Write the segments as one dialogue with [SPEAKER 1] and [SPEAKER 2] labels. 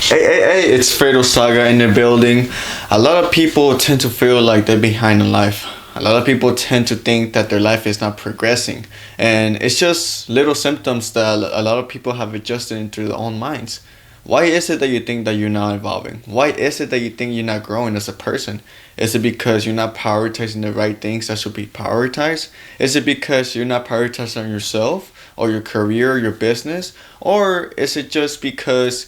[SPEAKER 1] Hey, it's Fredo Saga in the building. A lot of people tend to feel like they're behind in life. A lot of people tend to think that their life is not progressing. And it's just little symptoms that a lot of people have adjusted into their own minds. Why is it that you think that you're not evolving? Why is it that you think you're not growing as a person? Is it because you're not prioritizing the right things that should be prioritized? Is it because you're not prioritizing yourself or your career, your business? Or is it just because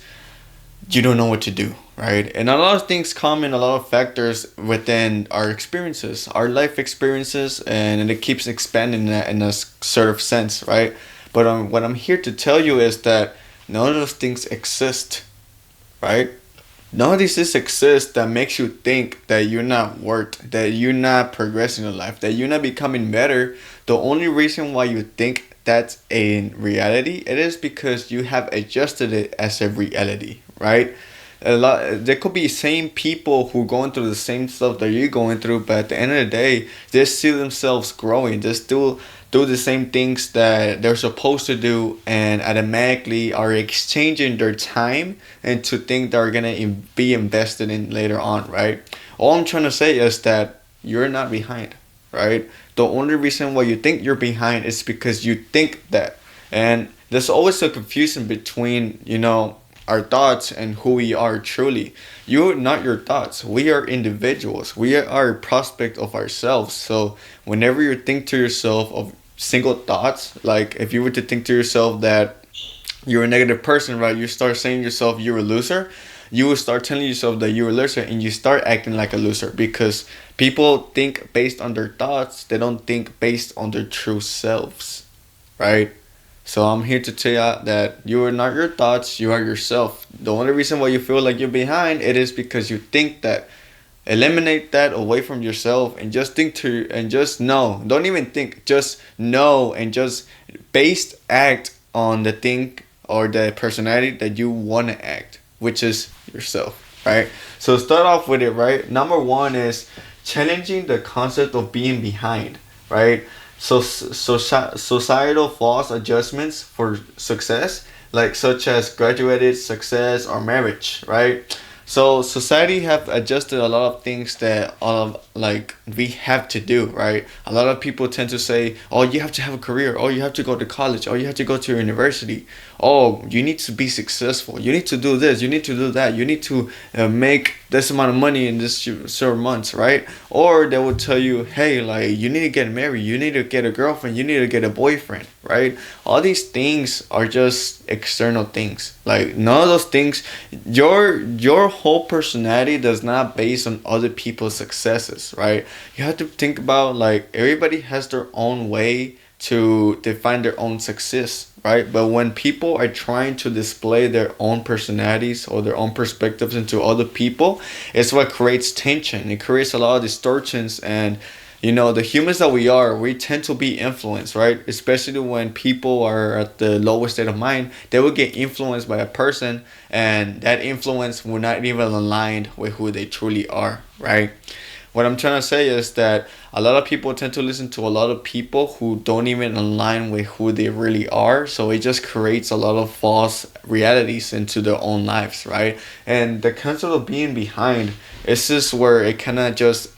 [SPEAKER 1] you don't know what to do, right? And a lot of things come in a lot of factors within our experiences, our life experiences, and it keeps expanding in a sort of sense, right? But what I'm here to tell you is that none of those things exist, right? None of these things exist that makes you think that you're not worth, that you're not progressing in life, that you're not becoming better. The only reason why you think that's a reality, it is because you have adjusted it as a reality, right? A lot there could be same people who going through the same stuff that you're going through, but at the end of the day, they see themselves growing. They still do the same things that they're supposed to do, and automatically are exchanging their time into things that are gonna be invested in later on, right? All I'm trying to say is that you're not behind, right? The only reason why you think you're behind is because you think that, and there's always a confusion between our thoughts and who we are truly. You're not your thoughts. We are individuals. We are a prospect of ourselves. So whenever you think to yourself of single thoughts, like if you were to think to yourself that you're a negative person, right? You start saying to yourself you're a loser. You will start telling yourself that you're a loser, and you start acting like a loser because people think based on their thoughts. They don't think based on their true selves, right? So I'm here to tell you that you are not your thoughts, you are yourself. The only reason why you feel like you're behind, it is because you think that. Eliminate that away from yourself and just think to and just know. Don't even think, just know, and just based act on the thing or the personality that you want to act, which is yourself, right? So start off with it, right? Number one is challenging the concept of being behind, right? Societal false adjustments for success, like such as graduated success or marriage, right? So society have adjusted a lot of things that like we have to do, right? A lot of people tend to say, "Oh, you have to have a career. Oh, you have to go to college. Oh, you have to go to university. Oh, you need to be successful. You need to do this. You need to do that. You need to make this amount of money in this certain months, right?" Or they will tell you, "Hey, like you need to get married. You need to get a girlfriend. You need to get a boyfriend," right? All these things are just external things. Like none of those things. Your whole personality does not base on other people's successes, right? You have to think about like everybody has their own way to define their own success, right? But when people are trying to display their own personalities or their own perspectives into other people, it's what creates tension. It creates a lot of distortions, and the humans that we are, we tend to be influenced, right? Especially when people are at the lowest state of mind, they will get influenced by a person, and that influence will not even align with who they truly are, right? What I'm trying to say is that a lot of people tend to listen to a lot of people who don't even align with who they really are. So it just creates a lot of false realities into their own lives, right? And the concept of being behind is just where it kind of just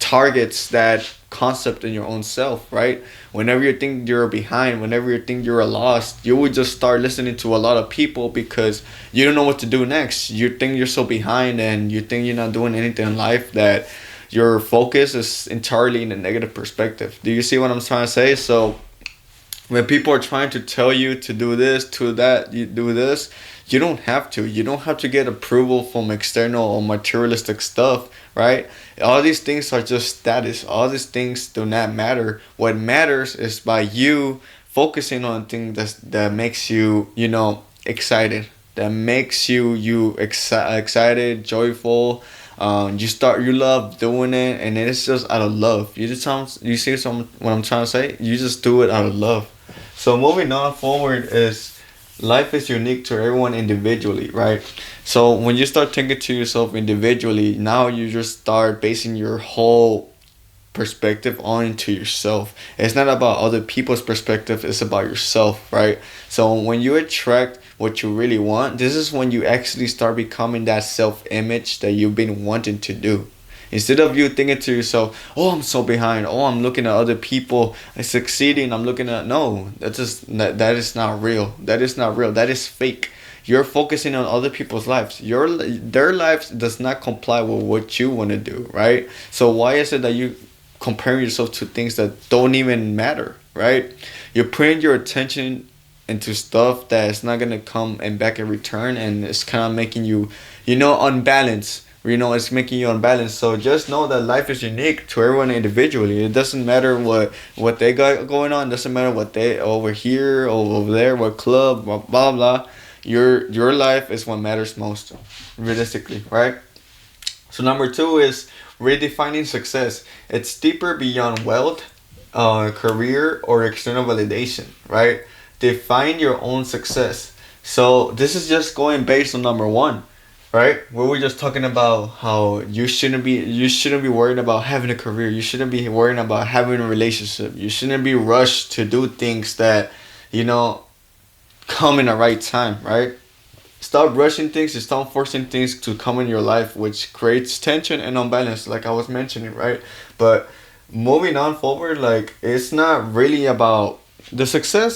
[SPEAKER 1] targets that concept in your own self, right? Whenever you think you're behind, whenever you think you're lost, you would just start listening to a lot of people because you don't know what to do next. You think you're so behind, and you think you're not doing anything in life, that your focus is entirely in a negative perspective. Do you see what I'm trying to say? So when people are trying to tell you to do this, to that, you do this, you don't have to. You don't have to get approval from external or materialistic stuff, right? All these things are just status. All these things do not matter. What matters is by you focusing on things that makes you, excited. That makes you excited, joyful. You love doing it, and it's just out of love. You see what I'm trying to say? You just do it out of love. So moving on forward is life is unique to everyone individually, right? So when you start thinking to yourself individually, now you just start basing your whole perspective onto yourself. It's not about other people's perspective, it's about yourself, right? So what you really want, this is when you actually start becoming that self image that you've been wanting to do. Instead of you thinking to yourself, "Oh, I'm so behind. Oh, I'm looking at other people succeeding. I'm looking at no. That is not real. That is not real. That is fake. You're focusing on other people's lives. Their lives does not comply with what you want to do, right? So why is it that you comparing yourself to things that don't even matter, right? You're putting your attention into stuff that is not gonna come and back in return, and it's kind of making you, unbalanced. It's making you unbalanced. So just know that life is unique to everyone individually. It doesn't matter what they got going on. It doesn't matter what they over here or over there, what club, blah blah blah. Your life is what matters most, realistically, right? So number two is redefining success. It's deeper beyond wealth, career, or external validation, right? Define your own success. So this is just going based on number one, right? We were just talking about how you shouldn't be worried about having a career. You shouldn't be worrying about having a relationship. You shouldn't be rushed to do things that, you know, come in the right time, right? Stop rushing things and stop forcing things to come in your life, which creates tension and unbalance, like I was mentioning, right? But moving on forward, like it's not really about the success.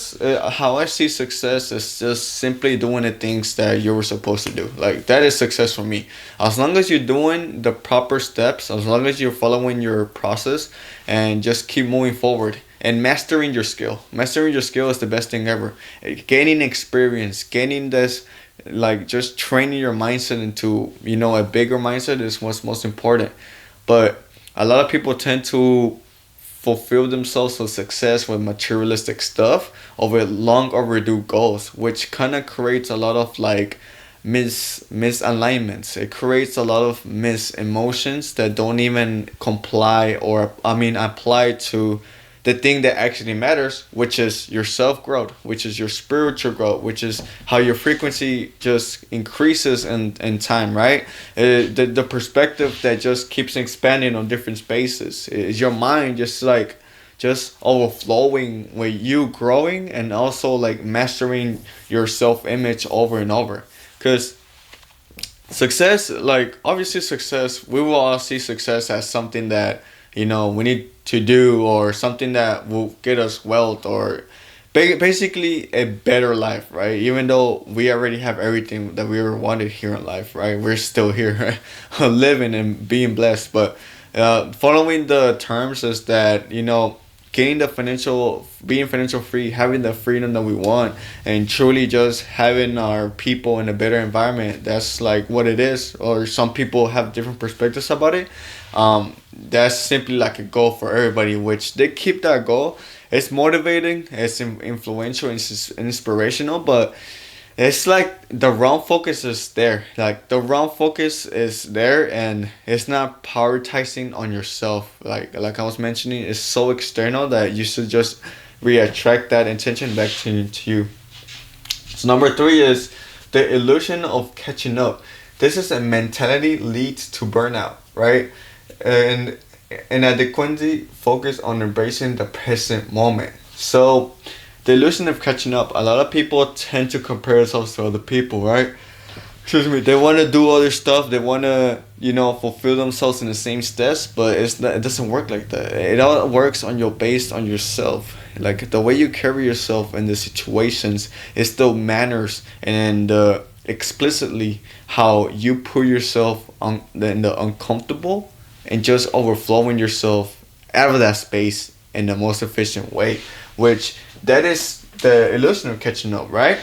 [SPEAKER 1] How I see success is just simply doing the things that you were supposed to do. Like that is success for me. As long as you're doing the proper steps, as long as you're following your process, and just keep moving forward and mastering your skill. Mastering your skill is the best thing ever. Gaining experience, gaining this, like just training your mindset into, a bigger mindset is what's most important. But a lot of people tend to fulfill themselves with success with materialistic stuff over long overdue goals, which kind of creates a lot of like misalignments. It creates a lot of mis emotions that don't even comply, or I mean apply to the thing that actually matters, which is your self growth, which is your spiritual growth, which is how your frequency just increases in time, right? The perspective that just keeps expanding on different spaces is your mind just overflowing with you growing, and also like mastering your self image over and over. Because success, like obviously success, we will all see success as something that, we need to do, or something that will get us wealth, or basically a better life, right? Even though we already have everything that we ever wanted here in life, right? We're still here, right? Living and being blessed. But following the terms is that, getting being financial free, having the freedom that we want, and truly just having our people in a better environment. That's like what it is. Or some people have different perspectives about it. That's simply like a goal for everybody, which they keep that goal. It's motivating, it's influential, it's inspirational, but it's like the wrong focus is there. Like the wrong focus is there, and it's not prioritizing on yourself. Like I was mentioning, it's so external that you should just reattract that intention back to you. So number three is the illusion of catching up. This is a mentality leads to burnout, right? And inadequacy focus on embracing the present moment. So the illusion of catching up. A lot of people tend to compare themselves to other people, right? Excuse me. They want to do other stuff. They want to, fulfill themselves in the same steps, but it doesn't work like that. It all works on your based on yourself. Like the way you carry yourself in the situations is still manners, and explicitly how you put yourself on in the uncomfortable, and just overflowing yourself out of that space in the most efficient way, which that is the illusion of catching up, right?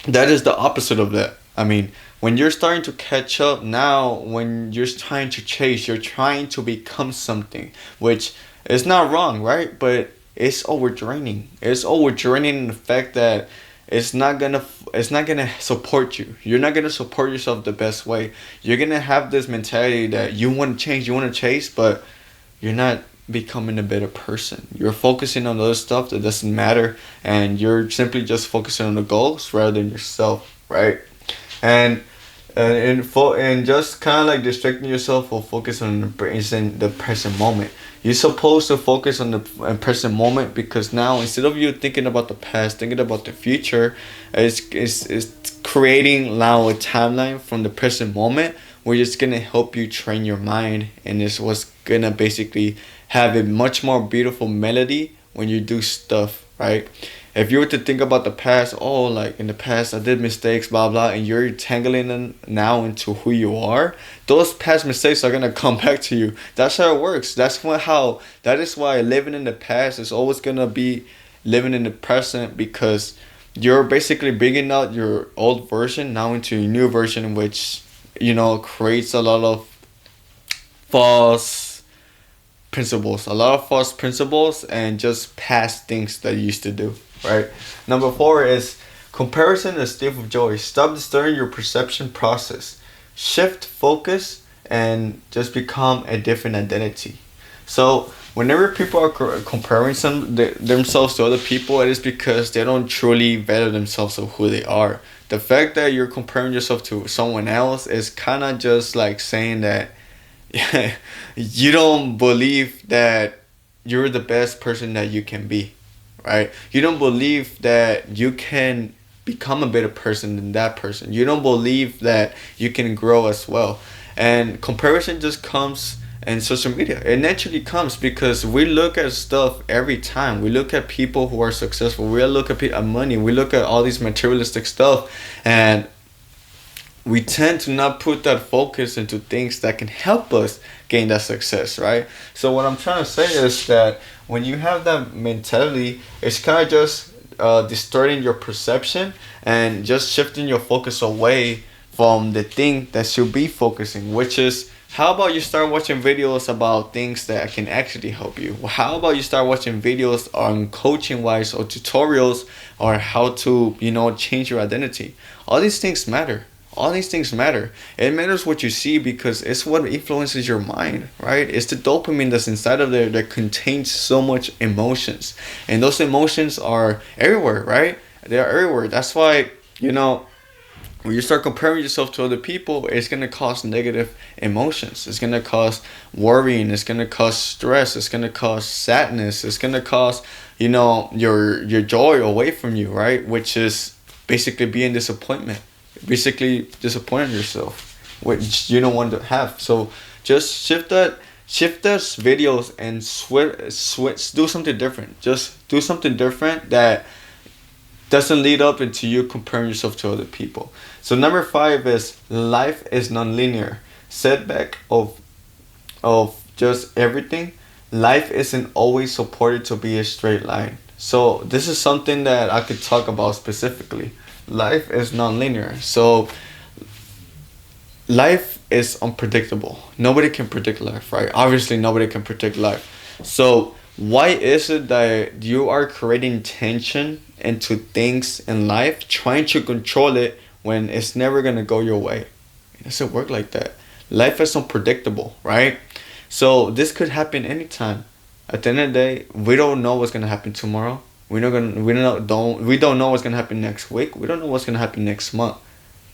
[SPEAKER 1] That is the opposite of that. I mean, when you're starting to catch up now, when you're trying to chase, you're trying to become something, which is not wrong, right? But it's overdraining. It's overdraining in the fact that it's not gonna support you. You're not gonna support yourself the best way. You're gonna have this mentality that you want to change, you want to chase, but you're not becoming a better person. You're focusing on other stuff that doesn't matter, and you're simply just focusing on the goals rather than yourself, right? And And just kind of like distracting yourself or focus on the present moment. You're supposed to focus on the present moment, because now instead of you thinking about the past, thinking about the future, it's creating now a timeline from the present moment, where it's gonna help you train your mind, and it's what's gonna basically have a much more beautiful melody when you do stuff, right? If you were to think about the past, oh, like in the past I did mistakes, blah blah, and you're tangling them now into who you are, those past mistakes are gonna come back to you. That's how it works. That is why living in the past is always gonna be living in the present, because you're basically bringing out your old version now into a new version, which creates a lot of false false principles and just past things that you used to do, right? Number four is comparison is thief of joy. Stop distorting your perception process. Shift focus and just become a different identity. So whenever people are comparing themselves to other people, it is because they don't truly value themselves of who they are. The fact that you're comparing yourself to someone else is kind of just like saying that you don't believe that you're the best person that you can be, right? You don't believe that you can become a better person than that person. You don't believe that you can grow as well. And comparison just comes in social media. It naturally comes because we look at stuff every time. We look at people who are successful. We look at money. We look at all these materialistic stuff, and we tend to not put that focus into things that can help us gain that success, right? So what I'm trying to say is that when you have that mentality, it's kind of just distorting your perception and just shifting your focus away from the thing that should be focusing, which is, how about you start watching videos about things that can actually help you? How about you start watching videos on coaching wise or tutorials or how to, change your identity? All these things matter. All these things matter. It matters what you see because it's what influences your mind, right? It's the dopamine that's inside of there that contains so much emotions. And those emotions are everywhere, right? They're everywhere. That's why, when you start comparing yourself to other people, it's going to cause negative emotions. It's going to cause worrying. It's going to cause stress. It's going to cause sadness. It's going to cause, your joy away from you, right? Which is basically being disappointment. Basically disappointing yourself, which you don't want to have. So just shift those videos and switch, do something different. Just do something different that doesn't lead up into you comparing yourself to other people. So number 5 is life is non-linear. Setback of just everything. Life isn't always supported to be a straight line. So this is something that I could talk about specifically. Life is non-linear. So life is unpredictable. Nobody can predict life, right? Obviously nobody can predict life. So why is it that you are creating tension into things in life, trying to control it when it's never going to go your way? It doesn't work like that. Life is unpredictable, right? So this could happen anytime. At the end of the day, we don't know what's going to happen tomorrow. We don't know what's gonna happen next week. We don't know what's gonna happen next month.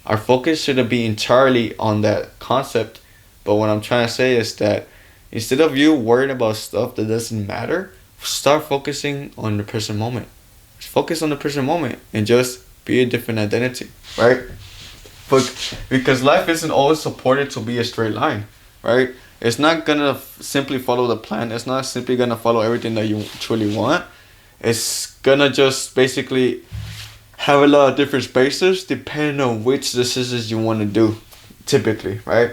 [SPEAKER 1] Our focus shouldn't be entirely on that concept. But what I'm trying to say is that instead of you worrying about stuff that doesn't matter, start focusing on the present moment. Focus on the present moment and just be a different identity, right? But because life isn't always supported to be a straight line, right? It's not gonna simply follow the plan. It's not simply gonna follow everything that you truly want. It's gonna just basically have a lot of different spaces depending on which decisions you want to do, typically, right?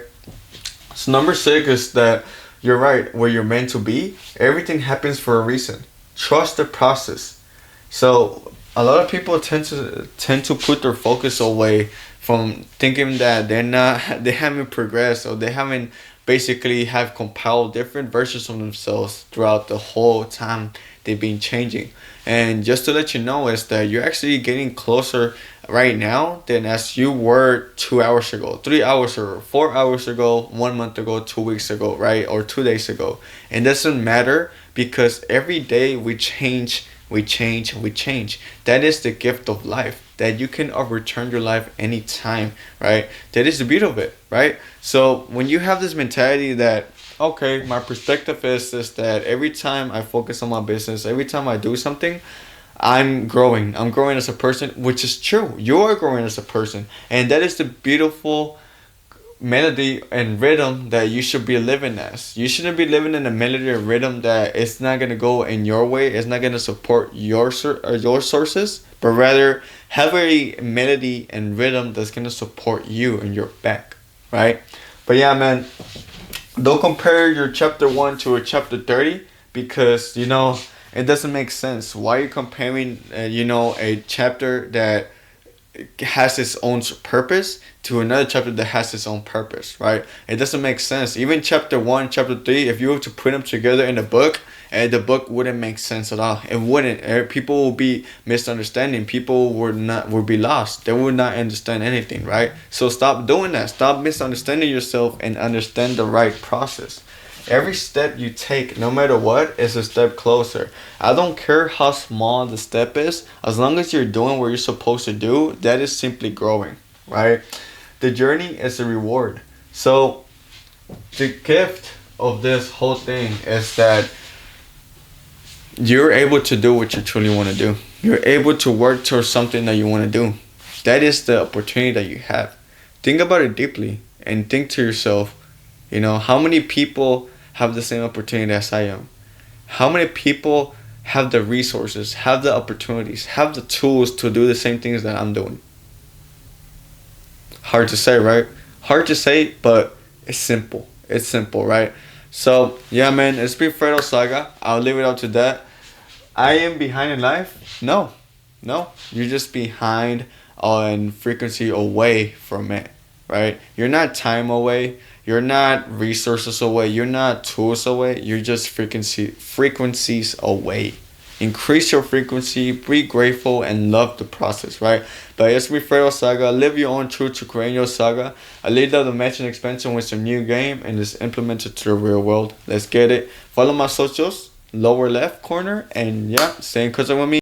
[SPEAKER 1] So number 6 is that you're right, where you're meant to be. Everything happens for a reason. Trust the process. So a lot of people tend to put their focus away from thinking that they haven't progressed, or they haven't basically have compiled different versions of themselves throughout the whole time they've been changing. And just to let you know is that you're actually getting closer right now than as you were 2 hours ago, 3 hours ago, 4 hours ago, 1 month ago, 2 weeks ago, right? Or 2 days ago. It doesn't matter because every day we change we change, we change. That is the gift of life. That you can overturn your life anytime, right? That is the beauty of it, right? So when you have this mentality that, okay, my perspective is that every time I focus on my business, every time I do something, I'm growing. I'm growing as a person, which is true. You're growing as a person. And that is the beautiful melody and rhythm that you should be living as. You shouldn't be living in a melody or rhythm that it's not gonna go in your way. It's not gonna support your sources, but rather have a melody and rhythm that's gonna support you and your back, right? But yeah, man, don't compare your chapter 1 to a chapter 30 because it doesn't make sense. Why are you comparing a chapter that has its own purpose to another chapter that has its own purpose, right? It doesn't make sense. Even chapter 1, chapter 3, if you were to put them together in a book, the book wouldn't make sense at all. It wouldn't. People will be misunderstanding. People would be lost. They would not understand anything, right? So stop doing that. Stop misunderstanding yourself and understand the right process. Every step you take, no matter what, is a step closer. I don't care how small the step is, as long as you're doing what you're supposed to do, that is simply growing, right? The journey is a reward. So the gift of this whole thing is that you're able to do what you truly want to do. You're able to work towards something that you want to do. That is the opportunity that you have. Think about it deeply and think to yourself, how many people have the same opportunity as I am? How many people have the resources, have the opportunities, have the tools to do the same things that I'm doing? Hard to say, right? Hard to say, but it's simple. It's simple, right? So, yeah, man, it's been Fredo Saga. I'll leave it up to that. I am behind in life? No. You're just behind on frequency away from it, right? You're not time away. You're not resources away. You're not tools away. You're just frequencies away. Increase your frequency, be grateful, and love the process, right? But it's me, Fredo Saga. Live your own truth to create your saga. I laid out the matching expansion with some new game and it's implemented to the real world. Let's get it. Follow my socials, lower left corner, and yeah, stay in contact with me.